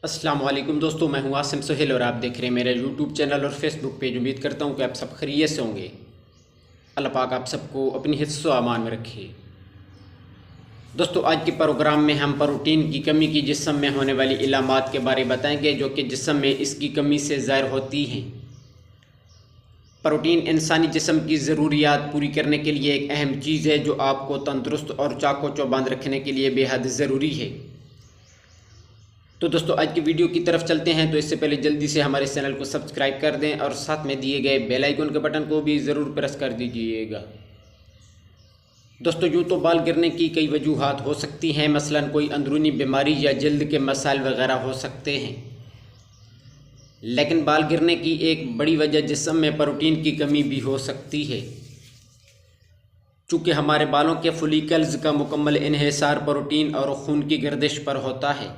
अस्सलाम वालेकुम दोस्तों, मैं हूं आसिम सुहेल और आप देख रहे हैं मेरा यूट्यूब चैनल और फेसबुक पेज। उम्मीद करता हूं कि आप सब खैरियत से होंगे। अल्लाह पाक आप सबको अपनी हिफ्ज़ व अमान में रखे। दोस्तों, आज के प्रोग्राम में हम प्रोटीन की कमी की जिस्म में होने वाली इलामात के बारे में बताएंगे जो कि जिस्म में इसकी कमी से ज़ाहिर होती हैं। प्रोटीन इंसानी जिस्म की ज़रूरियात पूरी करने के लिए एक अहम चीज़ है जो आपको तंदुरुस्त और चाको चौबंद रखने के लिए बेहद ज़रूरी है। तो दोस्तों, आज की वीडियो की तरफ चलते हैं। तो इससे पहले जल्दी से हमारे चैनल को सब्सक्राइब कर दें और साथ में दिए गए बेल आइकन के बटन को भी ज़रूर प्रेस कर दीजिएगा। दोस्तों, यूँ तो बाल गिरने की कई वजूहात हो सकती हैं, मसलन कोई अंदरूनी बीमारी या जल्द के मसाइल वगैरह हो सकते हैं। लेकिन बाल गिरने की एक बड़ी वजह जिस्म में प्रोटीन की कमी भी हो सकती है। चूँकि हमारे बालों के फॉलिकल्स का मुकम्मल इन्हिसार प्रोटीन और खून की गर्दिश पर होता है।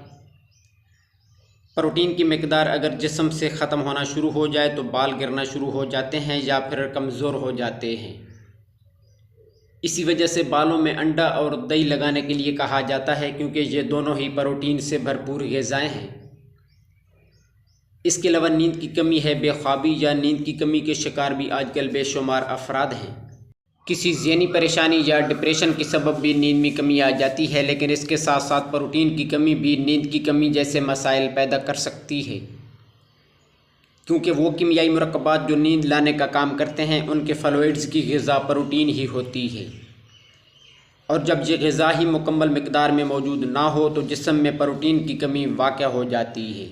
प्रोटीन की मिकदार अगर जिस्म से ख़त्म होना शुरू हो जाए तो बाल गिरना शुरू हो जाते हैं या फिर कमज़ोर हो जाते हैं। इसी वजह से बालों में अंडा और दही लगाने के लिए कहा जाता है, क्योंकि ये दोनों ही प्रोटीन से भरपूर ग़िज़ाएँ हैं। इसके अलावा नींद की कमी है। बेख्वाबी या नींद की कमी के शिकार भी आजकल बेशुमार अफराद हैं। किसी ज़हनी परेशानी या डिप्रेशन के सबब भी नींद में कमी आ जाती है, लेकिन इसके साथ साथ प्रोटीन की कमी भी नींद की कमी जैसे मसाइल पैदा कर सकती है, क्योंकि वो कीमियाई मुरक्कबात जो नींद लाने का काम करते हैं उनके फ्लूइड्स की ग़िज़ा प्रोटीन ही होती है। और जब ये ग़िज़ा ही मुकम्मल मिकदार में मौजूद ना हो तो जिस्म में प्रोटीन की कमी वाक़या हो जाती है।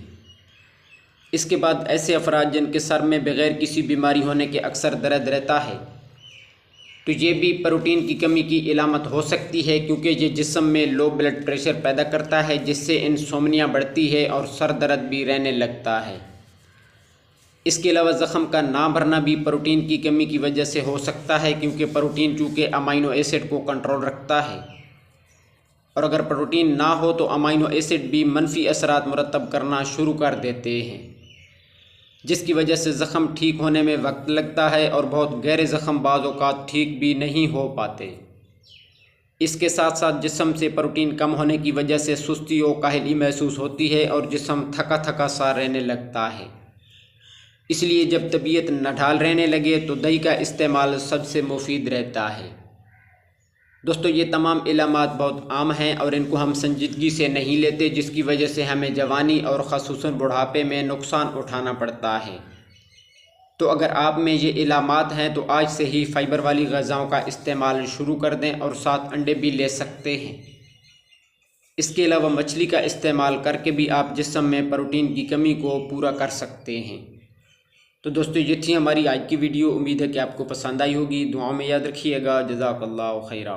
इसके बाद ऐसे अफराद जिनके सर में बग़ैर किसी बीमारी होने के अक्सर दर्द रहता है, तो ये भी प्रोटीन की कमी की इलामत हो सकती है, क्योंकि ये जिस्म में लो ब्लड प्रेशर पैदा करता है, जिससे इंसोम्निया बढ़ती है और सर दर्द भी रहने लगता है। इसके अलावा ज़ख़म का ना भरना भी प्रोटीन की कमी की वजह से हो सकता है, क्योंकि प्रोटीन चूँकि अमाइनो एसिड को कंट्रोल रखता है, और अगर प्रोटीन ना हो तो अमाइनो एसिड भी मनफी असरात मुरतब करना शुरू कर देते हैं, जिसकी वजह से ज़ख़म ठीक होने में वक्त लगता है और बहुत गहरे ज़ख़म बाज़ औक़ात ठीक भी नहीं हो पाते। इसके साथ साथ जिस्म से प्रोटीन कम होने की वजह से सुस्ती और काहली महसूस होती है और जिस्म थका थका सा रहने लगता है। इसलिए जब तबीयत नढाल रहने लगे तो दही का इस्तेमाल सबसे मुफीद रहता है। दोस्तों, ये तमाम इलामात बहुत आम हैं और इनको हम संजीदगी से नहीं लेते, जिसकी वजह से हमें जवानी और ख़ुसूसन बुढ़ापे में नुकसान उठाना पड़ता है। तो अगर आप में ये इलामात हैं तो आज से ही फ़ाइबर वाली ग़िज़ाओं का इस्तेमाल शुरू कर दें और साथ अंडे भी ले सकते हैं। इसके अलावा मछली का इस्तेमाल करके भी आप जिस्म में प्रोटीन की कमी को पूरा कर सकते हैं। तो दोस्तों, ये थी हमारी आज की वीडियो। उम्मीद है कि आपको पसंद आई होगी। दुआओं में याद रखिएगा। जज़ाकल्लाहु खैरा।